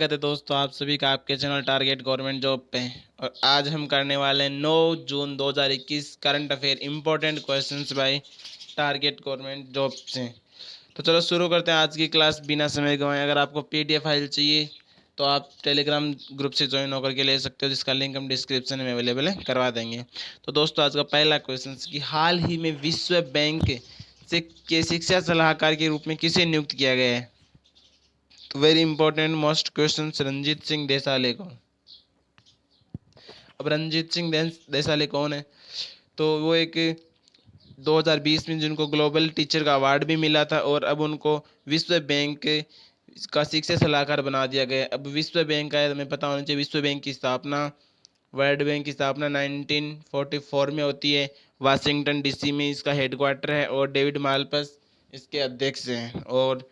स्वागत है दोस्तों आप सभी का आपके चैनल टारगेट गवर्नमेंट जॉब पे। और आज हम करने वाले हैं 9 जून 2021 current affair important questions bye target government job से। तो चलो शुरू करते हैं आज की क्लास बिना समय गंवाए। अगर आपको पीडीएफ फाइल चाहिए तो आप टेलीग्राम ग्रुप से ज्वाइन होकर के ले सकते हो, जिसका लिंक हम डिस्क्रिप्शन में अवेलेबल है, करवा देंगे। तो दोस्तों आज का पहला क्वेश्चन कि हाल ही में विश्व बैंक से के शिक्षा सलाहकार के रूप में किसे नियुक्त किया गया है? तो very important most question Ranjit Singh Disale को। अब रंजीत सिंह देसाले कौन है? तो वो एक 2020 में जिनको ग्लोबल टीचर का अवार्ड भी मिला था और अब उनको विश्व बैंक का शिक्षा सलाहकार बना दिया गया। अब विश्व बैंक का है, हमें पता होना चाहिए विश्व बैंक की स्थापना, वर्ल्ड बैंक की स्थापना 1944 में होती है। वाशिंगटन डीसी में इसका हेडक्वार्टर है और डेविड माल्पस इसके अध्यक्ष हैं। और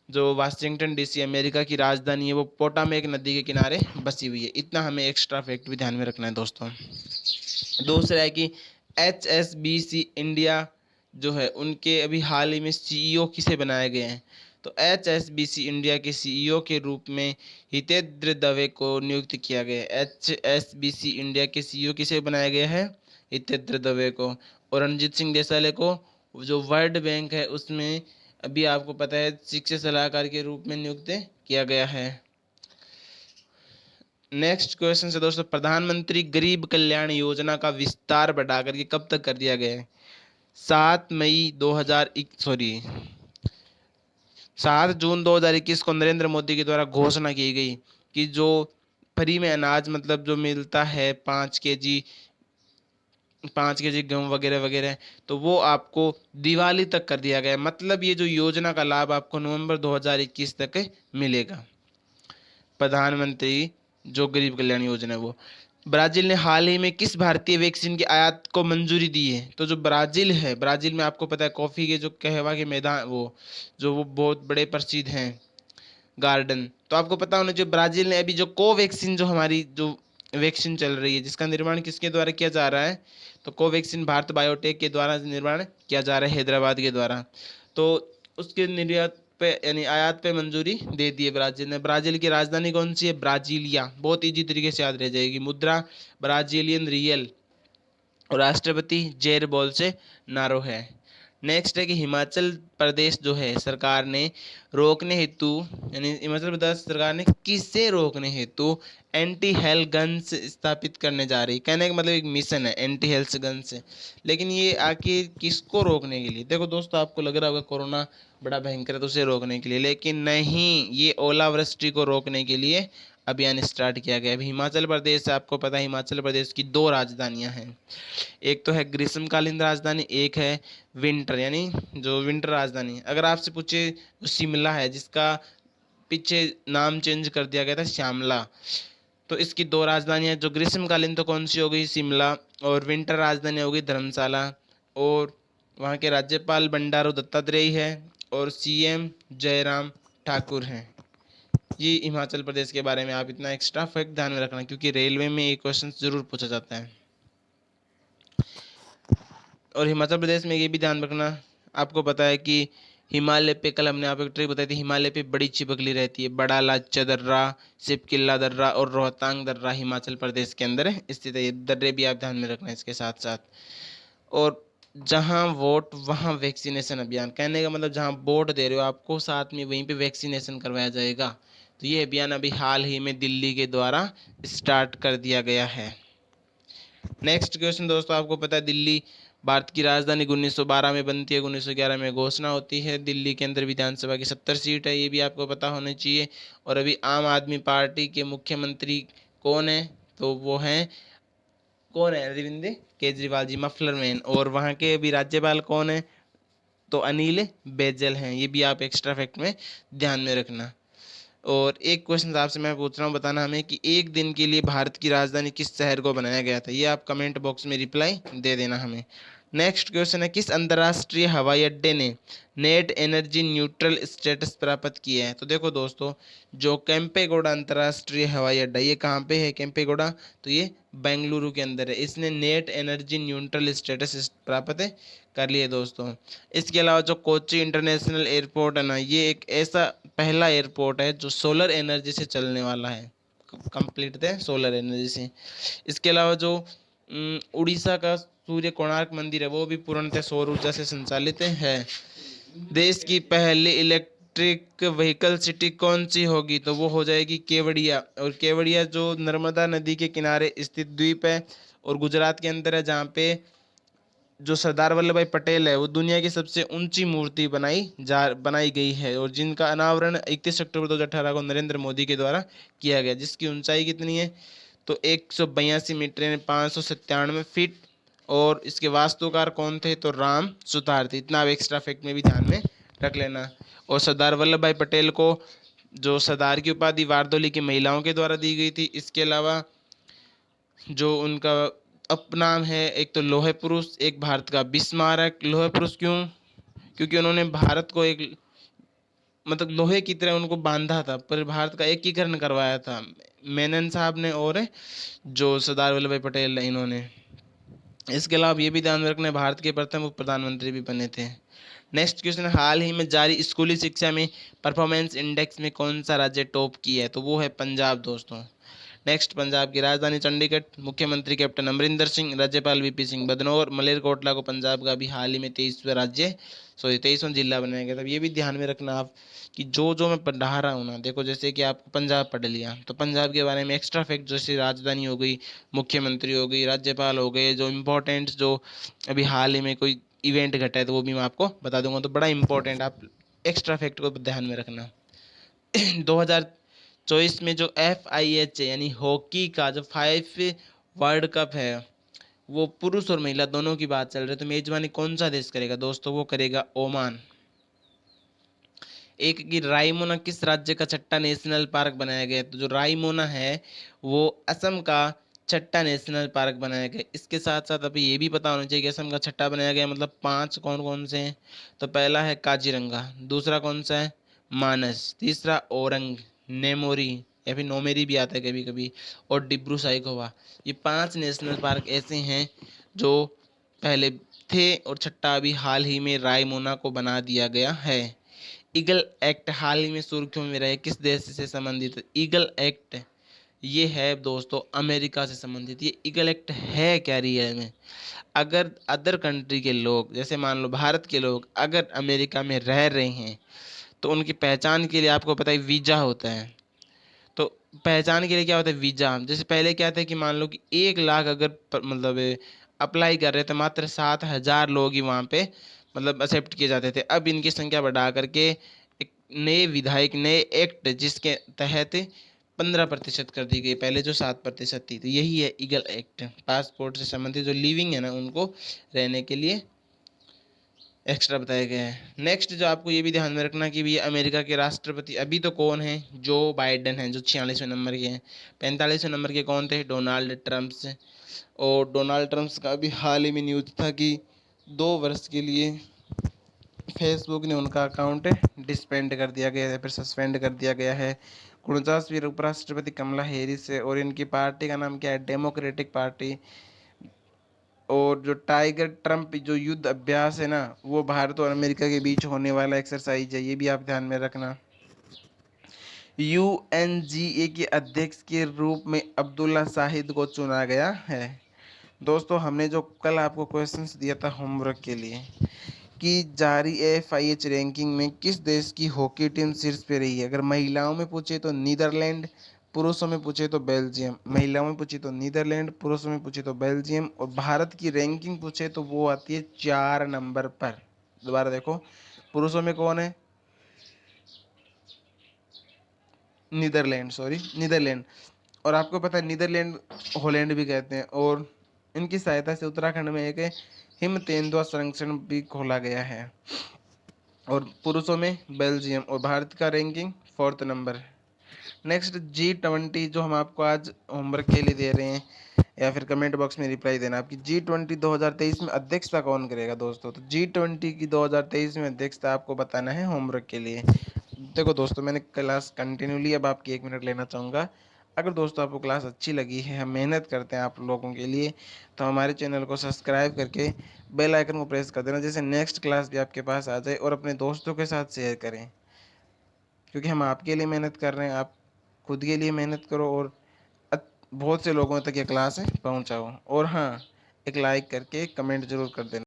जो वाशिंगटन डीसी अमेरिका की राजधानी है वो पोटामेक नदी के किनारे बसी हुई है। इतना हमें एक्स्ट्रा फैक्ट भी ध्यान में रखना है दोस्तों। दूसरा है कि HSBC इंडिया जो है उनके अभी हाल ही में सीईओ किसे बनाए गए हैं? तो HSBC इंडिया के सीईओ के रूप में हितेंद्र दवे को नियुक्त किया गया है। HSBC इंडिया के सीईओ किसे बनाया गया है? हितेंद्र दवे को। और रणजीत सिंह देसाले को जो वर्ल्ड बैंक है उसमें अभी आपको पता है शिक्षा सलाहकार के रूप में नियुक्त किया गया है। नेक्स्ट क्वेश्चन से दोस्तों, प्रधानमंत्री गरीब कल्याण योजना का विस्तार बढ़ा करके कब तक कर दिया गया है? 7 जून 2021 को नरेंद्र मोदी के द्वारा घोषणा की गई कि जो फ्री में अनाज मतलब जो मिलता है 5 केजी गेहूँ वगैरह वगैरह, तो वो आपको दिवाली तक कर दिया गया। मतलब ये जो योजना का लाभ आपको नवंबर 2021 तक मिलेगा। प्रधानमंत्री जो गरीब कल्याण योजना है वो। ब्राजील ने हाल ही में किस भारतीय वैक्सीन की आयात को मंजूरी दी है? तो जो ब्राजील है, ब्राजील में आपको पता है कॉफ़ी के जो कहवा के मैदान वो बहुत बड़े प्रसिद्ध हैं गार्डन। तो आपको पता होना चाहिए ब्राजील ने अभी जो कोवैक्सीन जो हमारी जो वैक्सीन चल रही है जिसका निर्माण किसके द्वारा किया जा रहा है? तो कोवैक्सीन भारत बायोटेक के द्वारा निर्माण किया जा रहा है, हैदराबाद के द्वारा। तो उसके निर्यात पे यानी आयात पे मंजूरी दे दी है ब्राजील ने। ब्राजील की राजधानी कौन सी है? ब्राजीलिया। बहुत इजी तरीके से याद रह जाएगी। मुद्रा ब्राजीलियन रियल और राष्ट्रपति जेर बोल से नारो है। नेक्स्ट है कि हिमाचल प्रदेश जो है सरकार ने रोकने हेतु यानी हिमाचल प्रदेश सरकार ने किसे रोकने हेतु एंटी हेल्थ गन्स स्थापित करने जा रही? कहने का मतलब एक मिशन है एंटी हेल्थ गन्स से। लेकिन ये आखिर किसको रोकने के लिए? देखो दोस्तों आपको लग रहा होगा कोरोना बड़ा भयंकर है तो उसे रोकने के लिए, लेकिन नहीं, ये ओलावृष्टि को रोकने के लिए अभियान स्टार्ट किया गया है। हिमाचल प्रदेश, आपको पता है हिमाचल प्रदेश की 2 राजधानियां हैं। एक तो है ग्रीष्मकालीन राजधानी, एक है विंटर यानी जो विंटर राजधानी। अगर आपसे पूछे जो शिमला है जिसका पीछे नाम चेंज कर दिया गया था श्यामला, तो इसकी 2 राजधानियां, जो ग्रीष्मकालीन तो कौन सी हो गई? शिमला। और विंटर राजधानी हो गई धर्मशाला। और वहाँ के राज्यपाल बंडारू दत्तात्रेय है और सीएम जयराम ठाकुर हैं। ये हिमाचल प्रदेश के बारे में आप इतना एक्स्ट्रा फैक्ट ध्यान में रखना क्योंकि रेलवे में ये क्वेश्चन जरूर पूछा जाता है। और हिमाचल प्रदेश में ये भी ध्यान रखना, आपको पता है कि हिमालय पे, कल हमने आपको एक ट्रिक बताई थी, हिमालय पे बड़ी चिपकली रहती है। बड़ा लाचा दर्रा, सिपकिल्ला दर्रा और रोहतांग दर्रा हिमाचल प्रदेश के अंदर स्थित है। ये दर्रे भी आप ध्यान में रखना इसके साथ साथ। और जहाँ वोट वहाँ वैक्सीनेशन अभियान, कहने का मतलब जहाँ वोट दे रहे हो आपको साथ में वहीं पे वैक्सीनेशन करवाया जाएगा। तो ये अभियान अभी हाल ही में दिल्ली के द्वारा स्टार्ट कर दिया गया है। नेक्स्ट क्वेश्चन दोस्तों, आपको पता है दिल्ली भारत की राजधानी 1912 में बनती है, 1911 में घोषणा होती है। दिल्ली के अंदर विधानसभा की 70 सीट है, ये भी आपको पता होना चाहिए। और अभी आम आदमी पार्टी के मुख्यमंत्री कौन है? तो वो हैं, कौन है? Arvind Kejriwal ji, muffler man. और वहाँ के अभी राज्यपाल कौन है? तो अनिल बैजल हैं। ये भी आप एक्स्ट्रा फैक्ट में ध्यान में रखना। और एक क्वेश्चन आपसे मैं पूछ रहा हूँ, बताना हमें कि एक दिन के लिए भारत की राजधानी किस शहर को बनाया गया था? ये आप कमेंट बॉक्स में रिप्लाई दे देना हमें। नेक्स्ट क्वेश्चन है, किस अंतर्राष्ट्रीय हवाई अड्डे ने नेट एनर्जी न्यूट्रल स्टेटस प्राप्त किया है? तो देखो दोस्तों, जो केम्पेगौड़ा अंतर्राष्ट्रीय हवाई अड्डा, ये कहाँ पे है केम्पेगौड़ा? तो ये बेंगलुरु के अंदर है। इसने नेट एनर्जी न्यूट्रल स्टेटस प्राप्त कर लिया दोस्तों। इसके अलावा जो कोच्चि इंटरनेशनल एयरपोर्ट है ना, ये एक ऐसा पहला एयरपोर्ट है जो सोलर एनर्जी से चलने वाला है, कंप्लीट थे सोलर एनर्जी से। इसके अलावा जो उड़ीसा का सूर्य कोणार्क मंदिर है, वो भी पूर्णतः सौर ऊर्जा से संचालित है। देश की पहली इलेक्ट्रिक व्हीकल सिटी कौन सी होगी? तो वो हो जाएगी केवड़िया। और केवड़िया जो नर्मदा नदी के किनारे स्थित द्वीप है और गुजरात के अंदर है, जहाँ पे जो सरदार वल्लभ भाई पटेल है, वो दुनिया की सबसे ऊंची मूर्ति बनाई गई है, और जिनका अनावरण 31 अक्टूबर 2018 को नरेंद्र मोदी के द्वारा किया गया, जिसकी ऊंचाई कितनी है? तो 182 मीटर यानी 597 फीट। और इसके वास्तुकार कौन थे? तो राम सुतार थे। इतना आप एक्स्ट्रा फैक्ट में भी ध्यान में रख लेना। और सरदार वल्लभ भाई पटेल को जो सरदार की उपाधि वारदोली की महिलाओं के द्वारा दी गई थी। इसके अलावा जो उनका उपनाम है, एक तो लोहे पुरुष, एक भारत का बिस्मारक। लोहे पुरुष क्यों? क्योंकि उन्होंने भारत को एक मतलब लोहे की तरह उनको बांधा था, पर भारत का एकीकरण करवाया था मेनन साहब ने और जो सरदार वल्लभ भाई पटेल इन्होंने। इसके अलावा ये भी ध्यान में रखना है, भारत के प्रथम उप प्रधानमंत्री भी बने थे। नेक्स्ट क्वेश्चन, हाल ही में जारी स्कूली शिक्षा में परफॉर्मेंस इंडेक्स में कौन सा राज्य टॉप किया है? तो वो है पंजाब दोस्तों। नेक्स्ट, पंजाब की राजधानी चंडीगढ़, मुख्यमंत्री कैप्टन अमरिंदर सिंह, राज्यपाल वीपी सिंह बदनौर। मलेरकोटला को पंजाब का भी हाल ही में 23वां जिला बनाया गया था। ये भी ध्यान में रखना आप कि जो जो मैं पढ़ा रहा हूँ ना, देखो जैसे कि आपको पंजाब पढ़ लिया, तो पंजाब के बारे में एक्स्ट्रा फैक्ट जैसे राजधानी हो गई, मुख्यमंत्री हो गई, राज्यपाल हो गए, जो इम्पोर्टेंट जो अभी हाल ही में कोई इवेंट घटा है तो वो भी मैं आपको बता दूंगा। तो बड़ा इंपॉर्टेंट, आप एक्स्ट्रा फैक्ट को ध्यान में रखना। 2024 में जो FIH है यानी हॉकी का जो 5 वर्ल्ड कप है, वो पुरुष और महिला दोनों की बात चल रही है, तो मेजबानी कौन सा देश करेगा दोस्तों? वो करेगा ओमान। एक की रायमोना किस राज्य का छठा नेशनल पार्क बनाया गया है? तो जो रायमोना है वो असम का छठा नेशनल पार्क बनाया गया। इसके साथ साथ अभी ये भी पता होना चाहिए कि असम का छठा बनाया गया मतलब 5 कौन कौन से हैं? तो पहला है काजीरंगा, दूसरा कौन सा है? मानस, तीसरा औरंग नेमोरी या फिर नोमेरी भी आता है कभी कभी, और डिब्रू साइखोवा। ये 5 नेशनल पार्क ऐसे हैं जो पहले थे, और छठा अभी हाल ही में रायमोना को बना दिया गया है। ईगल एक्ट हाल ही में सुर्खियों में रहे, किस देश से संबंधित है? ईगल एक्ट ये है दोस्तों अमेरिका से संबंधित। ये ईगल एक्ट है क्या रियल में? अगर अदर कंट्री के लोग, जैसे मान लो भारत के लोग अगर अमेरिका में रह रहे हैं, तो उनकी पहचान के लिए आपको पता है वीजा होता है। तो पहचान के लिए क्या होता है? वीजा। जैसे पहले क्या था कि मान लो कि 1 लाख अगर मतलब अप्लाई कर रहे थे, मात्र 7,000 लोग ही वहाँ पे मतलब एक्सेप्ट किए जाते थे। अब इनकी संख्या बढ़ा करके एक नए एक्ट जिसके तहत 15% कर दी गई, पहले जो 7% थी। तो यही है ईगल एक्ट, पासपोर्ट से संबंधित जो लिविंग है ना उनको रहने के लिए एक्स्ट्रा बताया गया है। नेक्स्ट जो आपको ये भी ध्यान में रखना कि भी अमेरिका के राष्ट्रपति अभी तो कौन है? जो बाइडेन है, जो 46वें नंबर के हैं। 45वें नंबर के कौन थे? डोनाल्ड ट्रम्प से। और डोनाल्ड ट्रम्प का भी हाल ही में न्यूज था कि 2 वर्ष के लिए फेसबुक ने उनका अकाउंट डिस्पेंड कर दिया गया है, फिर सस्पेंड कर दिया गया है। 49वीं उपराष्ट्रपति कमला हैरिस है, और इनकी पार्टी का नाम क्या है? Democratic party. और जो टाइगर ट्रम्प जो युद्ध अभ्यास है ना, वो भारत और अमेरिका के बीच होने वाला एक्सरसाइज है, ये भी आप ध्यान में रखना। UNGA के अध्यक्ष के रूप में अब्दुल्ला शाहिद को चुना गया है। दोस्तों, हमने जो कल आपको क्वेश्चंस दिया था होमवर्क के लिए कि जारी FIH रैंकिंग में किस देश की हॉकी टीम शीर्ष पे रही है, अगर महिलाओं में पूछे तो नीदरलैंड, पुरुषों में पूछे तो बेल्जियम। महिलाओं में पूछे तो नीदरलैंड, पुरुषों में पूछे तो बेल्जियम, और भारत की रैंकिंग पूछे तो वो आती है 4 नंबर पर। दोबारा देखो, पुरुषों में कौन है? Netherland, sorry Netherland. और आपको पता है नीदरलैंड हॉलैंड भी कहते हैं, और इनकी सहायता से उत्तराखंड में एक हिम तेंदुआ संरक्षण भी खोला गया है। और पुरुषों में बेल्जियम, और भारत का ranking 4th number. Next G20 जो हम आपको आज होमवर्क के लिए दे रहे हैं, या फिर कमेंट बॉक्स में रिप्लाई देना आपकी G20 2023 में अध्यक्षता कौन करेगा दोस्तों। तो G20 की 2023 में अध्यक्षता आपको बताना है होमवर्क के लिए। देखो दोस्तों, मैंने क्लास कंटिन्यूली अब आपकी 1 मिनट लेना चाहूँगा। अगर दोस्तों आपको क्लास अच्छी लगी है, हम मेहनत करते हैं आप लोगों के लिए, तो हमारे चैनल को सब्सक्राइब करके बेल आइकन को प्रेस कर देना, जैसे नेक्स्ट क्लास भी आपके पास आ जाए, और अपने दोस्तों के साथ शेयर करें, क्योंकि हम आपके लिए मेहनत कर रहे हैं। आप खुद के लिए मेहनत करो और बहुत से लोगों तक ये क्लास है पहुँचाओ। और हाँ, एक लाइक करके कमेंट जरूर कर देना।